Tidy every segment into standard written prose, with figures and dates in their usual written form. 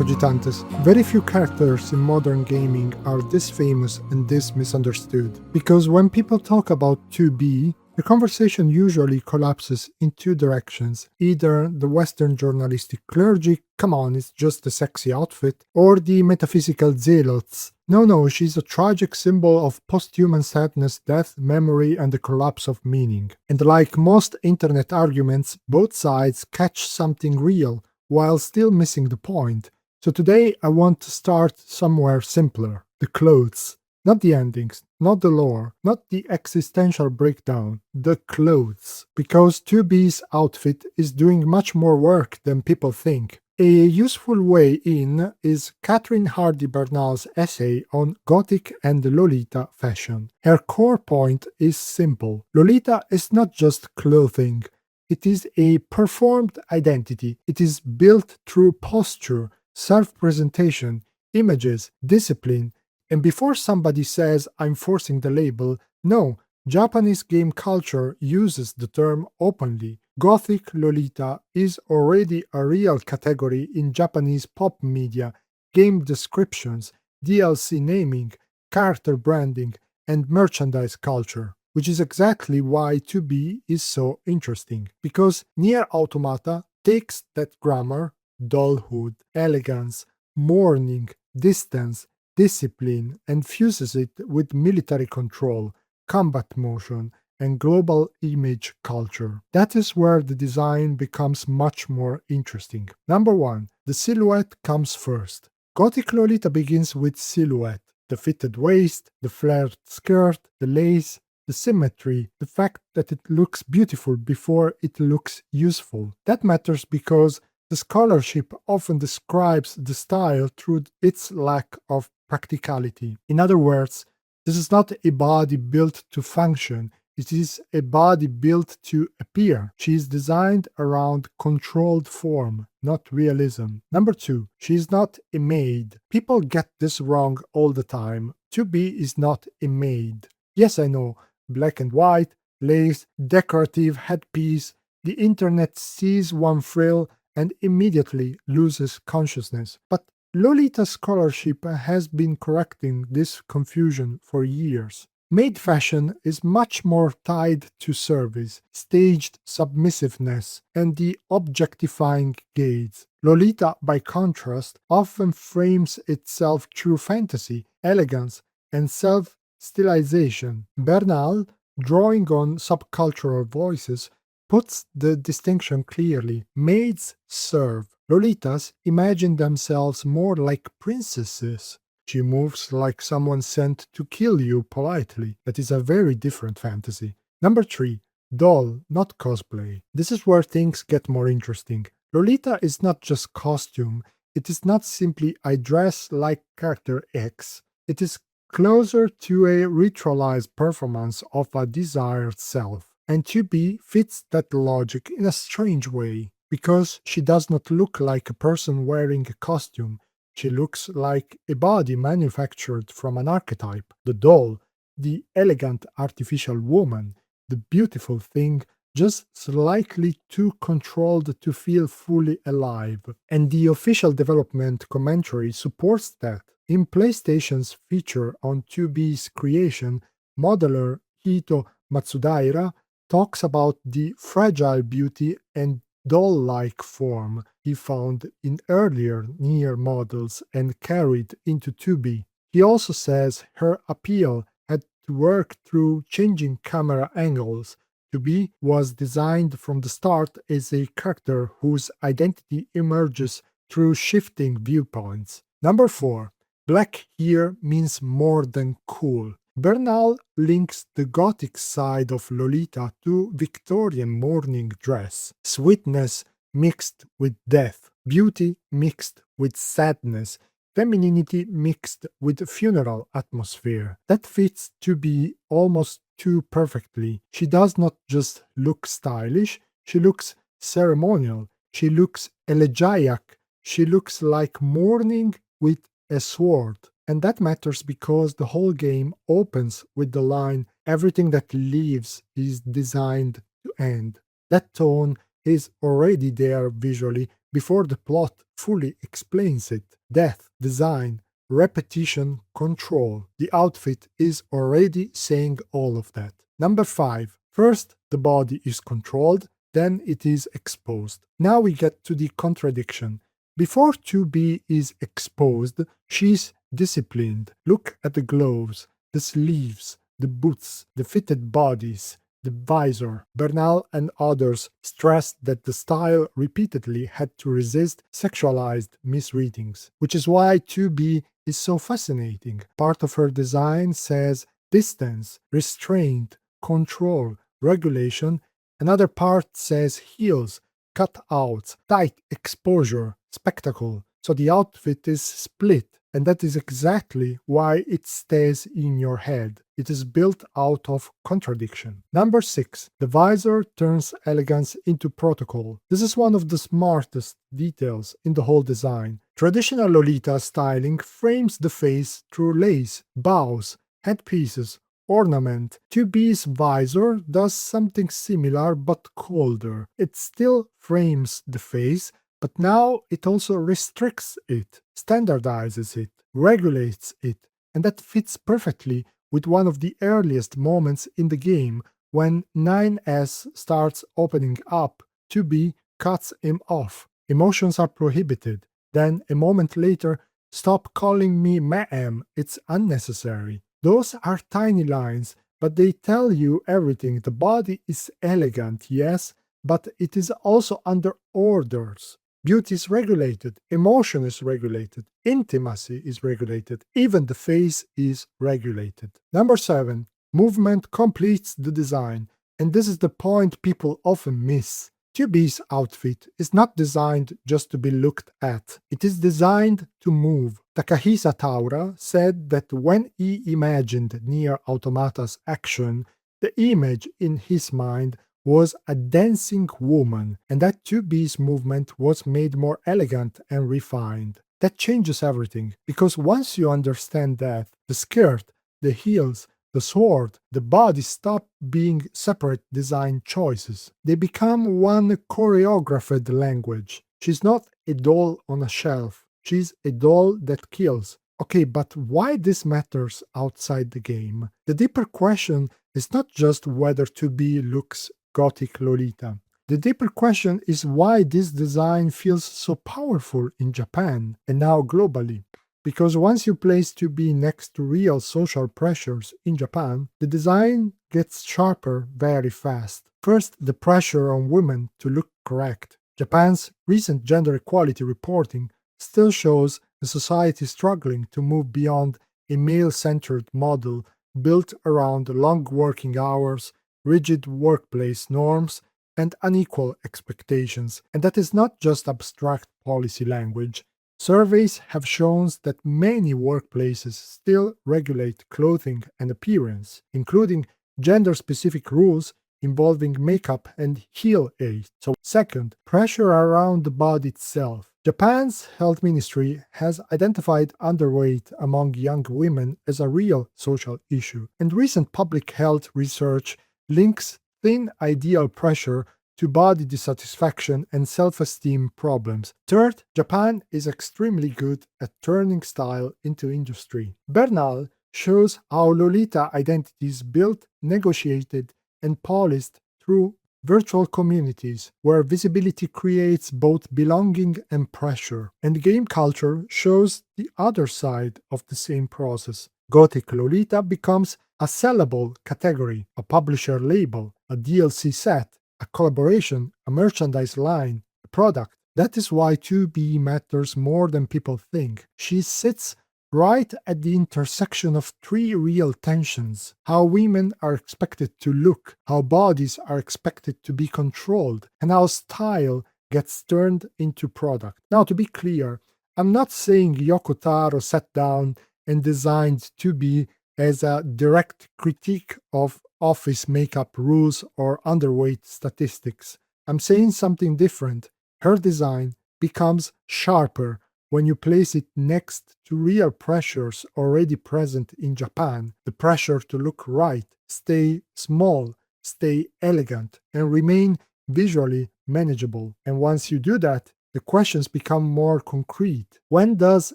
cogitantes. Very few characters in modern gaming are this famous and this misunderstood. Because when people talk about 2B, the conversation usually collapses in two directions. Either the Western journalistic clergy, come on, it's just a sexy outfit, or the metaphysical zealots. No, she's a tragic symbol of post-human sadness, death, memory, and the collapse of meaning. And like most internet arguments, both sides catch something real, while still missing the point. So today I want to start somewhere simpler. The clothes. Not the endings, not the lore, not the existential breakdown, the clothes. Because 2B's outfit is doing much more work than people think. A useful way in is Catherine Hardy Bernal's essay on Gothic and Lolita fashion. Her core point is simple. Lolita is not just clothing. It is a performed identity. It is built through posture, self-presentation, images, discipline. And before somebody says, I'm forcing the label, no, Japanese game culture uses the term openly. Gothic Lolita is already a real category in Japanese pop media, game descriptions, DLC naming, character branding, and merchandise culture. Which is exactly why 2B is so interesting. Because Nier Automata takes that grammar, dollhood, elegance, mourning, distance, discipline, and fuses it with military control, combat motion, and global image culture. That is where the design becomes much more interesting. Number 1. The silhouette comes first. Gothic Lolita begins with silhouette. The fitted waist, the flared skirt, the lace, the symmetry, the fact that it looks beautiful before it looks useful. That matters because the scholarship often describes the style through its lack of practicality. In other words, this is not a body built to function, it is a body built to appear. She is designed around controlled form, not realism. Number 2, she is not a maid. People get this wrong all the time. 2B is not a maid. Yes, I know, black and white, lace, decorative headpiece. The internet sees one frill and immediately loses consciousness. But Lolita scholarship has been correcting this confusion for years. Maid fashion is much more tied to service, staged submissiveness, and the objectifying gaze. Lolita, by contrast, often frames itself through fantasy, elegance, and self-stylization. Bernal, drawing on subcultural voices, puts the distinction clearly. Maids serve. Lolitas imagine themselves more like princesses. She moves like someone sent to kill you politely. That is a very different fantasy. Number 3. Doll, not cosplay. This is where things get more interesting. Lolita is not just costume. It is not simply I dress like character X. It is closer to a ritualized performance of a desired self. And 2B fits that logic in a strange way, because she does not look like a person wearing a costume. She looks like a body manufactured from an archetype. The doll, the elegant artificial woman, the beautiful thing, just slightly too controlled to feel fully alive. And the official development commentary supports that. In PlayStation's feature on 2B's creation, modeler Hito Matsudaira talks about the fragile beauty and doll-like form he found in earlier Nier models and carried into 2B. He also says her appeal had to work through changing camera angles. 2B was designed from the start as a character whose identity emerges through shifting viewpoints. Number 4. Black here means more than cool. Bernal links the Gothic side of Lolita to Victorian mourning dress, sweetness mixed with death, beauty mixed with sadness, femininity mixed with funeral atmosphere. That fits 2B almost too perfectly. She does not just look stylish, she looks ceremonial, she looks elegiac, she looks like mourning with a sword. And that matters because the whole game opens with the line, everything that lives is designed to end. That tone is already there visually before the plot fully explains it. Death, design, repetition, control. The outfit is already saying all of that. Number 5. First, the body is controlled, then it is exposed. Now we get to the contradiction. Before 2B is exposed, she's disciplined. Look at the gloves, the sleeves, the boots, the fitted bodies, the visor. Bernal and others stressed that the style repeatedly had to resist sexualized misreadings, which is why 2B is so fascinating. Part of her design says distance, restraint, control, regulation. Another part says heels, cutouts, tight exposure, spectacle. So the outfit is split, and that is exactly why it stays in your head. It is built out of contradiction. Number 6. The visor turns elegance into protocol. This is one of the smartest details in the whole design. Traditional Lolita styling frames the face through lace, bows, headpieces, ornament. 2B's visor does something similar but colder. It still frames the face, but now it also restricts it, standardizes it, regulates it, and that fits perfectly with one of the earliest moments in the game when 9S starts opening up. 2B cuts him off. Emotions are prohibited. Then, a moment later, stop calling me ma'am, it's unnecessary. Those are tiny lines, but they tell you everything. The body is elegant, yes, but it is also under orders. Beauty is regulated, emotion is regulated, intimacy is regulated, even the face is regulated. Number 7. Movement completes the design, and this is the point people often miss. 2B's outfit is not designed just to be looked at, it is designed to move. Takahisa Taura said that when he imagined Nier Automata's action, the image in his mind was a dancing woman, and that 2B's movement was made more elegant and refined. That changes everything, because once you understand that, the skirt, the heels, the sword, the body stop being separate design choices. They become one choreographed language. She's not a doll on a shelf. She's a doll that kills. Okay, but why this matters outside the game? The deeper question is not just whether 2B looks Gothic Lolita. The deeper question is why this design feels so powerful in Japan and now globally. Because once you place 2B next to real social pressures in Japan, the design gets sharper very fast. First, the pressure on women to look correct. Japan's recent gender equality reporting still shows a society struggling to move beyond a male-centered model built around long working hours, rigid workplace norms, and unequal expectations. And that is not just abstract policy language. Surveys have shown that many workplaces still regulate clothing and appearance, including gender-specific rules involving makeup and heel aids. So, second, pressure around the body itself. Japan's health ministry has identified underweight among young women as a real social issue, and recent public health research links thin ideal pressure to body dissatisfaction and self-esteem problems. Third, Japan is extremely good at turning style into industry. Bernal shows how Lolita identity is built, negotiated, and polished through virtual communities where visibility creates both belonging and pressure. And game culture shows the other side of the same process. Gothic Lolita becomes a sellable category, a publisher label, a DLC set, a collaboration, a merchandise line, a product. That is why 2B matters more than people think. She sits right at the intersection of three real tensions: how women are expected to look, how bodies are expected to be controlled, and how style gets turned into product. Now, to be clear, I'm not saying Yoko Taro sat down and designed 2B as a direct critique of office makeup rules or underweight statistics. I'm saying something different. Her design becomes sharper when you place it next to real pressures already present in Japan. The pressure to look right, stay small, stay elegant, and remain visually manageable. And once you do that, the questions become more concrete. When does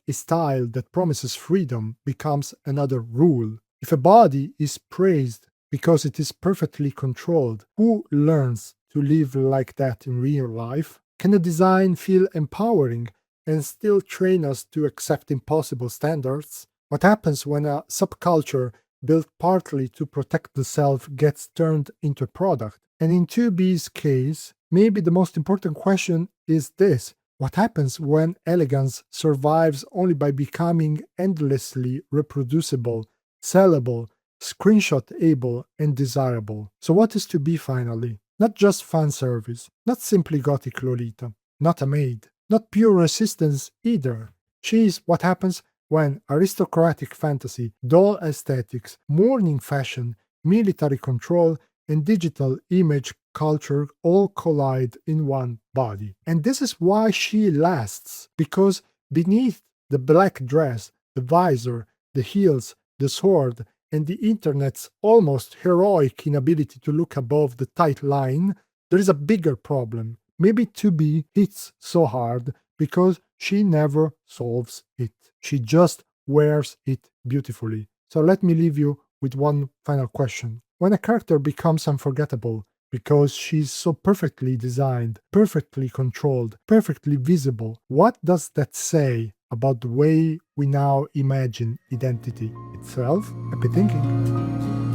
a style that promises freedom becomes another rule? If a body is praised because it is perfectly controlled, who learns to live like that in real life? Can a design feel empowering and still train us to accept impossible standards? What happens when a subculture built partly to protect the self gets turned into a product? And in 2B's case, maybe the most important question is this: what happens when elegance survives only by becoming endlessly reproducible, sellable, screenshot-able, and desirable? So what is 2B finally? Not just fan service, not simply Gothic Lolita, not a maid, not pure resistance either. She is what happens when aristocratic fantasy, dull aesthetics, mourning fashion, military control, and digital image culture all collide in one body. And this is why she lasts, because beneath the black dress, the visor, the heels, the sword, and the internet's almost heroic inability to look above the tight line, there is a bigger problem. Maybe 2B hits so hard because she never solves it. She just wears it beautifully. So let me leave you with one final question. When a character becomes unforgettable because she's so perfectly designed, perfectly controlled, perfectly visible, what does that say about the way we now imagine identity itself? Happy thinking.